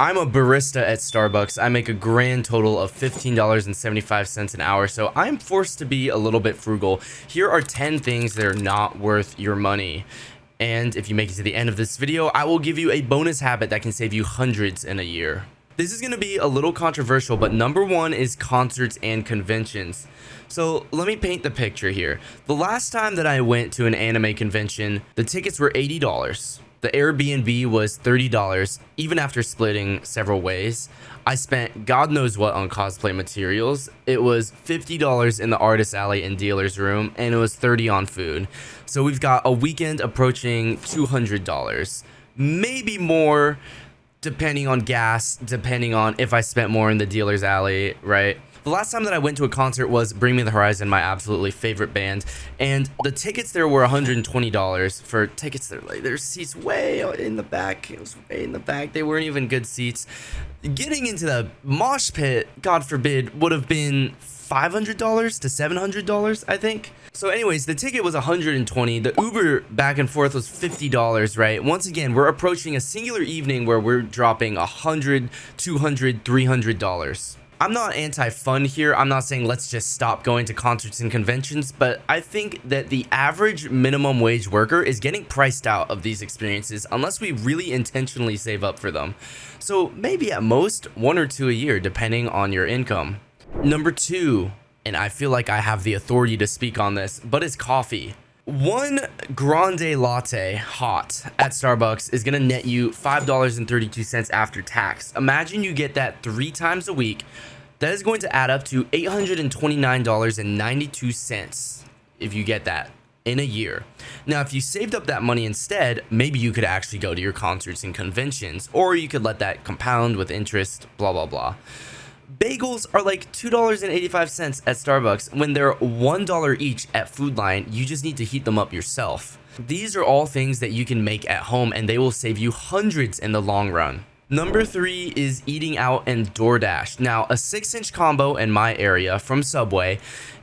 I'm a barista at Starbucks. I make a grand total of $15.75 an hour, so I'm forced to be a little bit frugal. Here are 10 things that are not worth your money. And if you make it to the end of this video, I will give you a bonus habit that can save you hundreds in a year. This is going to be a little controversial, but number one is concerts and conventions. So let me paint the picture here. The last time that I went to an anime convention, the tickets were $80. The Airbnb was $30, even after splitting several ways. I spent God knows what on cosplay materials. It was $50 in the artist alley and dealer's room, and it was $30 on food. So we've got a weekend approaching $200, maybe more, depending on gas, depending on if I spent more in the dealer's alley, right? The last time that I went to a concert was Bring Me the Horizon, my absolutely favorite band, and the tickets there were $120 for tickets that like there's seats way in the back. It was way in the back. They weren't even good seats. Getting into the mosh pit, God forbid, would have been $500 to $700, I think. So anyways, the ticket was $120. The Uber back and forth was $50, right? Once again, we're approaching a singular evening where we're dropping $100, $200, $300. I'm not anti-fun here. I'm not saying let's just stop going to concerts and conventions, but I think that the average minimum wage worker is getting priced out of these experiences unless we really intentionally save up for them. So maybe at most 1 or 2 a year, depending on your income. Number two, and I feel like I have the authority to speak on this, but it's coffee. One grande latte hot at Starbucks is going to net you $5.32 after tax. Imagine you get that 3 times a week. That is going to add up to $829.92 if you get that in a year. Now, if you saved up that money instead, maybe you could actually go to your concerts and conventions, or you could let that compound with interest, blah, blah, blah. Bagels are like $2.85 at Starbucks when they're $1 each at Food Lion. You just need to heat them up yourself. These are all things that you can make at home, and they will save you hundreds in the long run. Number 3 is eating out and DoorDash. Now, a 6-inch combo in my area from Subway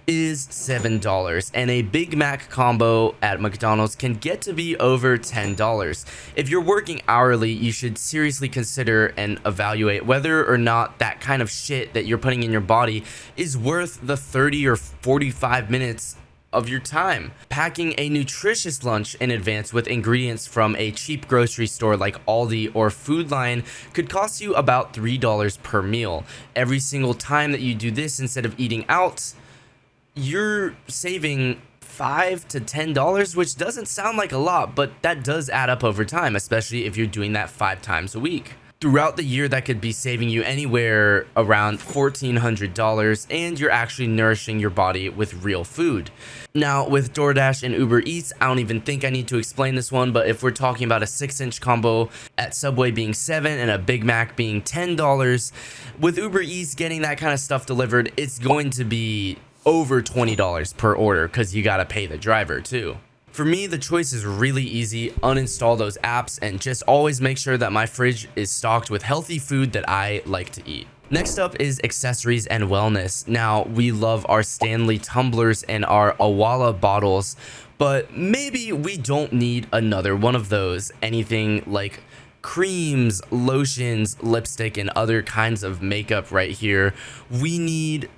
is $7, and a Big Mac combo at McDonald's can get to be over $10. If you're working hourly, you should seriously consider and evaluate whether or not that kind of shit that you're putting in your body is worth the 30 or 45 minutes of your time. Packing a nutritious lunch in advance with ingredients from a cheap grocery store like Aldi or Food Lion could cost you about $3 per meal. Every single time that you do this instead of eating out, you're saving $5 to $10, which doesn't sound like a lot, but that does add up over time, especially if you're doing that 5 times a week. Throughout the year, that could be saving you anywhere around $1,400, and you're actually nourishing your body with real food. Now, with DoorDash and Uber Eats, I don't even think I need to explain this one, but if we're talking about a 6-inch combo at Subway being $7 and a Big Mac being $10, with Uber Eats getting that kind of stuff delivered, it's going to be over $20 per order because you got to pay the driver too. For me, the choice is really easy. Uninstall those apps and just always make sure that my fridge is stocked with healthy food that I like to eat. Next up is accessories and wellness. Now, we love our Stanley tumblers and our Awala bottles, but maybe we don't need another one of those. Anything like creams, lotions, lipstick, and other kinds of makeup right here. We need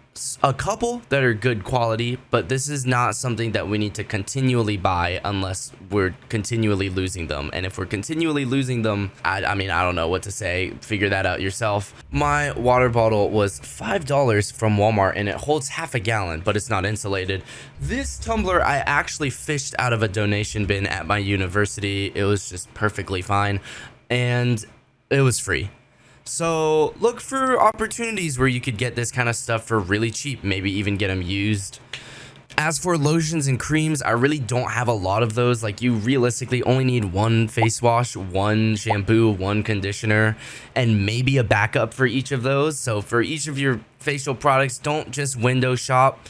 a couple that are good quality, but this is not something that we need to continually buy unless we're continually losing them. And if we're continually losing them, I mean, I don't know what to say. Figure that out yourself. My water bottle was $5 from Walmart, and it holds half a gallon, but it's not insulated. This tumbler I actually fished out of a donation bin at my university. It was just perfectly fine, and it was free. So look for opportunities where you could get this kind of stuff for really cheap, maybe even get them used. As for lotions and creams, I really don't have a lot of those. Like, you realistically only need one face wash, one shampoo, one conditioner, and maybe a backup for each of those. So for each of your facial products, don't just window shop.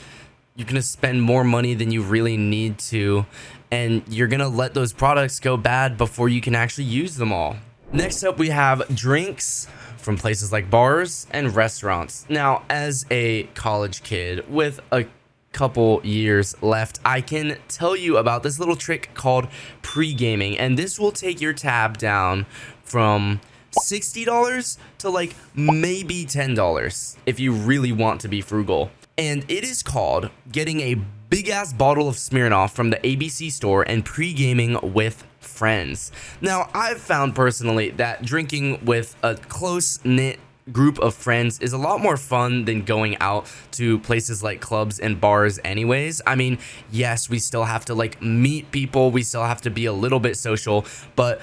You're going to spend more money than you really need to, and you're going to let those products go bad before you can actually use them all. Next up, we have drinks from places like bars and restaurants. Now, as a college kid with a couple years left, I can tell you about this little trick called pre-gaming, and this will take your tab down from $60 to like maybe $10 if you really want to be frugal. And it is called getting a big ass bottle of Smirnoff from the ABC store and pre-gaming with friends. Now, I've found personally that drinking with a close-knit group of friends is a lot more fun than going out to places like clubs and bars anyways. I mean, yes, we still have to like meet people, we still have to be a little bit social, but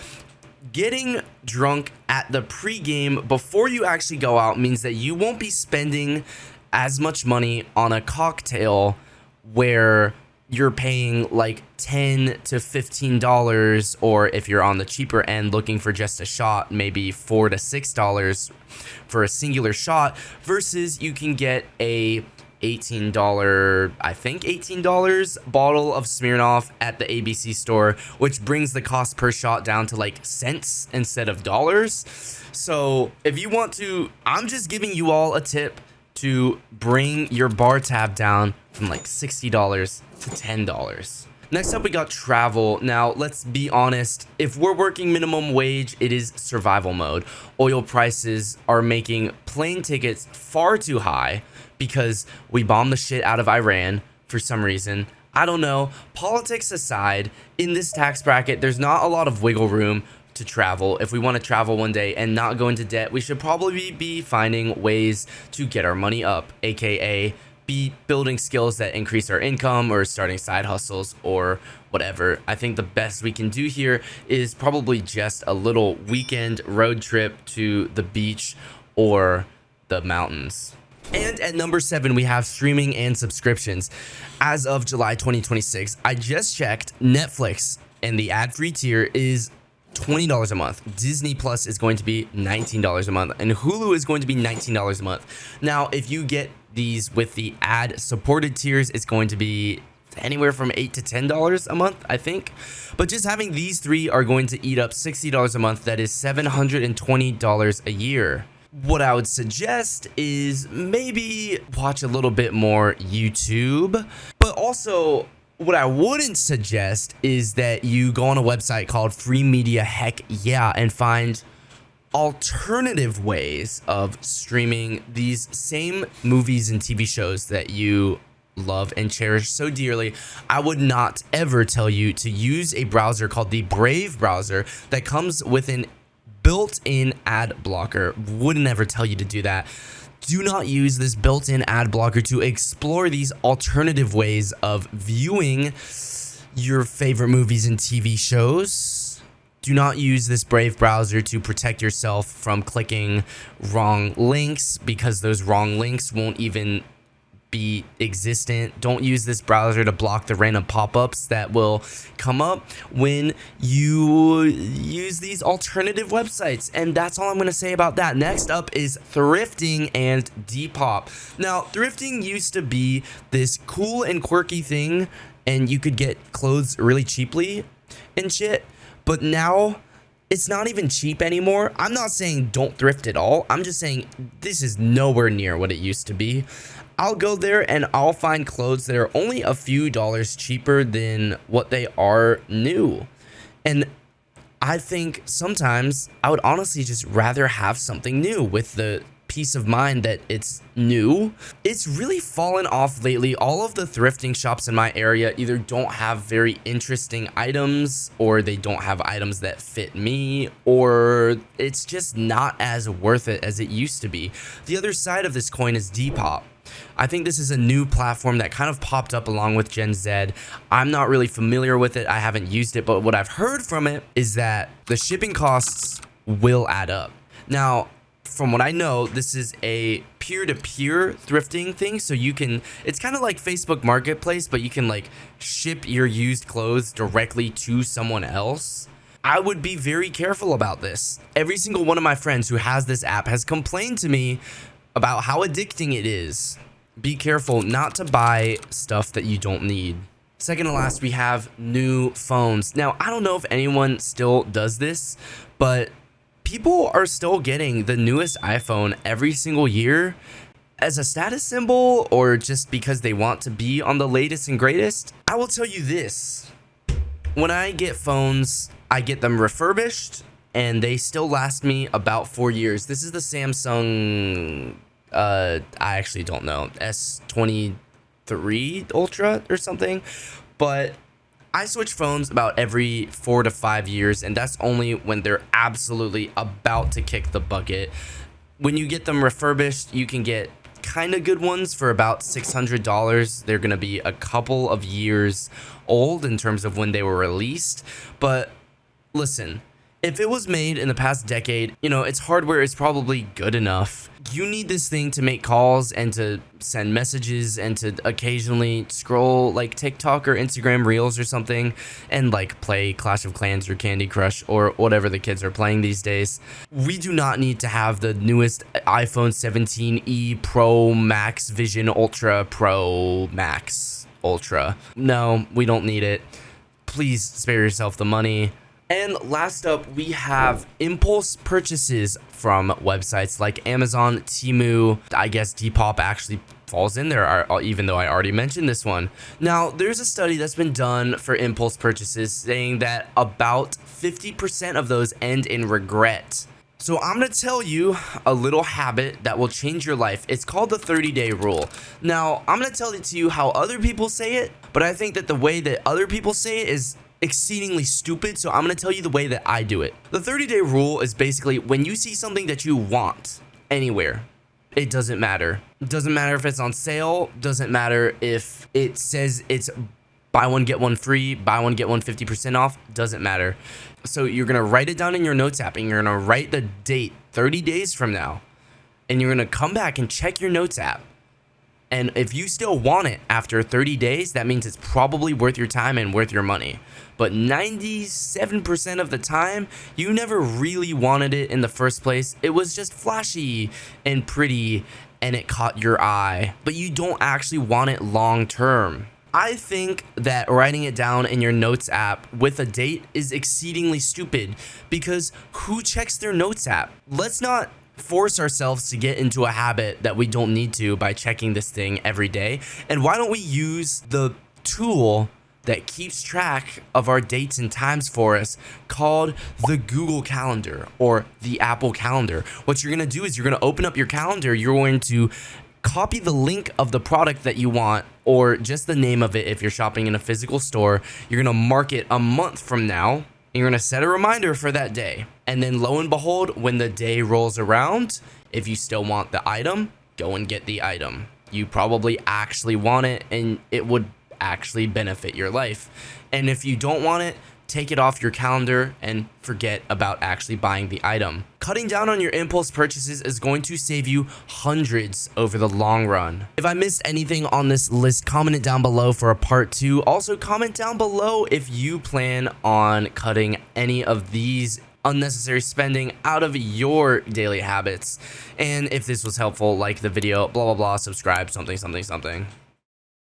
getting drunk at the pregame before you actually go out means that you won't be spending as much money on a cocktail where you're paying like $10 to $15, or if you're on the cheaper end looking for just a shot, maybe $4 to $6 for a singular shot, versus you can get a $18, I think $18 bottle of Smirnoff at the ABC store, which brings the cost per shot down to like cents instead of dollars. So if you want to, I'm just giving you all a tip to bring your bar tab down from like $60 to $10. Next up, we got travel. Now, let's be honest. If we're working minimum wage, it is survival mode. Oil prices are making plane tickets far too high because we bombed the shit out of Iran for some reason. I don't know. Politics aside, in this tax bracket, there's not a lot of wiggle room to travel. If we want to travel one day and not go into debt, we should probably be finding ways to get our money up, aka be building skills that increase our income or starting side hustles or whatever. I think the best we can do here is probably just a little weekend road trip to the beach or the mountains. And at number 7, we have streaming and subscriptions. As of July 2026, I just checked, Netflix and the ad-free tier is $20 a month. Disney Plus is going to be $19 a month, and Hulu is going to be $19 a month. Now, if you get these with the ad supported tiers, it's going to be anywhere from $8 to $10 a month, I think. But just having these three are going to eat up $60 a month. That is $720 a year. What I would suggest is maybe watch a little bit more YouTube, but also what I wouldn't suggest is that you go on a website called Free Media Heck Yeah and find alternative ways of streaming these same movies and TV shows that you love and cherish so dearly. I would not ever tell you to use a browser called the Brave browser that comes with an built-in ad blocker. Would never tell you to do that. Do not use this built-in ad blocker to explore these alternative ways of viewing your favorite movies and TV shows. Do not use this Brave browser to protect yourself from clicking wrong links, because those wrong links won't even be existent. Don't use this browser to block the random pop-ups that will come up when you use these alternative websites. And that's all I'm going to say about that. Next up is thrifting and Depop. Now, thrifting used to be this cool and quirky thing, and you could get clothes really cheaply and shit, but now it's not even cheap anymore. I'm not saying don't thrift at all. I'm just saying this is nowhere near what it used to be. I'll go there and I'll find clothes that are only a few dollars cheaper than what they are new. And I think sometimes I would honestly just rather have something new with the peace of mind that it's new. It's really fallen off lately. All of the thrifting shops in my area either don't have very interesting items, or they don't have items that fit me, or it's just not as worth it as it used to be. The other side of this coin is Depop. I think this is a new platform that kind of popped up along with Gen Z. I'm not really familiar with it. I haven't used it, but what I've heard from it is that the shipping costs will add up. Now, from what I know, this is a peer-to-peer thrifting thing. So you can, it's kind of like Facebook Marketplace, but you can like ship your used clothes directly to someone else. I would be very careful about this. Every single one of my friends who has this app has complained to me about how addicting it is. Be careful not to buy stuff that you don't need. Second to last, we have new phones. Now, I don't know if anyone still does this, but people are still getting the newest iPhone every single year as a status symbol, or just because they want to be on the latest and greatest. I will tell you this. When I get phones, I get them refurbished and they still last me about 4 years. This is the Samsung, I actually don't know, S23 Ultra or something, but I switch phones about every 4 to 5 years, and that's only when they're absolutely about to kick the bucket. When you get them refurbished, you can get kind of good ones for about $600. They're going to be a couple of years old in terms of when they were released. But listen, if it was made in the past decade, its hardware is probably good enough. You need this thing to make calls and to send messages and to occasionally scroll like TikTok or Instagram Reels or something and like play Clash of Clans or Candy Crush or whatever the kids are playing these days. We do not need to have the newest iPhone 17e Pro Max Vision Ultra Pro Max Ultra. No, we don't need it. Please spare yourself the money. And last up, we have impulse purchases from websites like Amazon, Temu. I guess Depop actually falls in there, even though I already mentioned this one. Now, there's a study that's been done for impulse purchases saying that about 50% of those end in regret. So I'm going to tell you a little habit that will change your life. It's called the 30-day rule. Now, I'm going to tell it to you how other people say it, but I think that the way that other people say it is exceedingly stupid, so I'm going to tell you the way that I do it. The 30-day rule is basically when you see something that you want anywhere, it doesn't matter. It doesn't matter if it's on sale, doesn't matter if it says it's buy one get one free, buy one get one 50% off, doesn't matter. So you're going to write it down in your notes app and you're going to write the date 30 days from now, and you're going to come back and check your notes app. And if you still want it after 30 days, that means it's probably worth your time and worth your money. But 97% of the time, you never really wanted it in the first place. It was just flashy and pretty and it caught your eye, but you don't actually want it long term. I think that writing it down in your notes app with a date is exceedingly stupid because who checks their notes app? Let's not force ourselves to get into a habit that we don't need to by checking this thing every day. And why don't we use the tool that keeps track of our dates and times for us called the Google Calendar or the Apple Calendar? What you're going to do is you're going to open up your calendar. You're going to copy the link of the product that you want or just the name of it if you're shopping in a physical store. You're going to mark it a month from now. You're going to set a reminder for that day. And then lo and behold, when the day rolls around, if you still want the item, go and get the item. You probably actually want it and it would actually benefit your life. And if you don't want it, take it off your calendar and forget about actually buying the item. Cutting down on your impulse purchases is going to save you hundreds over the long run. If I missed anything on this list, comment it down below for a part 2. Also comment down below if you plan on cutting any of these unnecessary spending out of your daily habits. And if this was helpful, like the video, blah, blah, blah, subscribe, something, something, something.